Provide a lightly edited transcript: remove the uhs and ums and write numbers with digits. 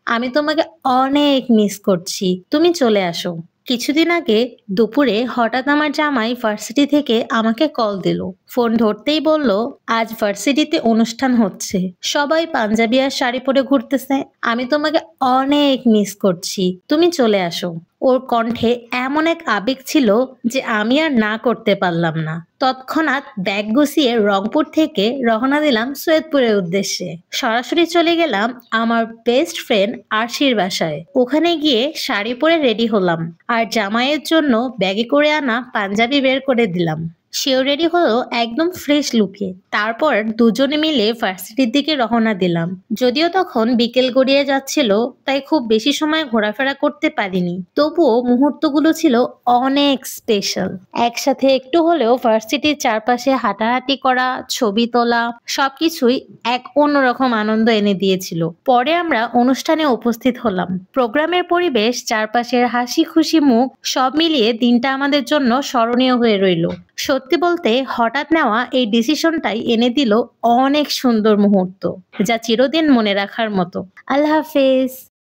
আমি তোমাকে অনেক মিস করছি। তুমি চলে আসো। কিছুদিন আগে দুপুরে হঠাৎ আমার জামাই ভার্সিটি থেকে আমাকে কল দিল। ফোন ধরতেই বলল, আজ ভার্সিটিতে অনুষ্ঠান হচ্ছে, সবাই পাঞ্জাবি আর শাড়ি পরে ঘুরতেছে। আমি তোমাকে অনেক মিস করছি, তুমি চলে আসো। ওর কণ্ঠে এমন এক আবেগ ছিল যে আমি আর না করতে পারলাম না। তৎক্ষণাৎ ব্যাগ গুছিয়ে রংপুর থেকে রওনা দিলাম সৈয়দপুরের উদ্দেশ্যে। সরাসরি চলে গেলাম আমার বেস্ট ফ্রেন্ড আরশির বাসায়। ওখানে গিয়ে শাড়ি পরে রেডি হলাম আর জামাইয়ের জন্য ব্যাগে করে আনা পাঞ্জাবি বের করে দিলাম। সেও রেডি হলো একদম ফ্রেশ লুকে। তারপর দুজনে মিলে ভার্সিটির দিকে রওনা দিলাম। যদিও তখন বিকেল গড়িয়ে যাচ্ছিল, তাই খুব বেশি সময় ঘোরাফেরা করতে পারিনি, তবুও মুহূর্তগুলো ছিল অনেক স্পেশাল। একসাথে একটু হলেও ভার্সিটির চারপাশে হাঁটাহাঁটি করা, ছবি তোলা, সবকিছুই এক অন্যরকম আনন্দ এনে দিয়েছিল। পরে আমরা অনুষ্ঠানে উপস্থিত হলাম। প্রোগ্রামের পরিবেশ, চারপাশের হাসি খুশি মুখ, সব মিলিয়ে দিনটা আমাদের জন্য স্মরণীয় হয়ে রইল। সত্যি বলতে হঠাৎ নেওয়া এই ডিসিশনটাই এনে দিল অনেক সুন্দর মুহূর্ত, যা চিরদিন মনে রাখার মতো। আল্লাহ হাফেজ।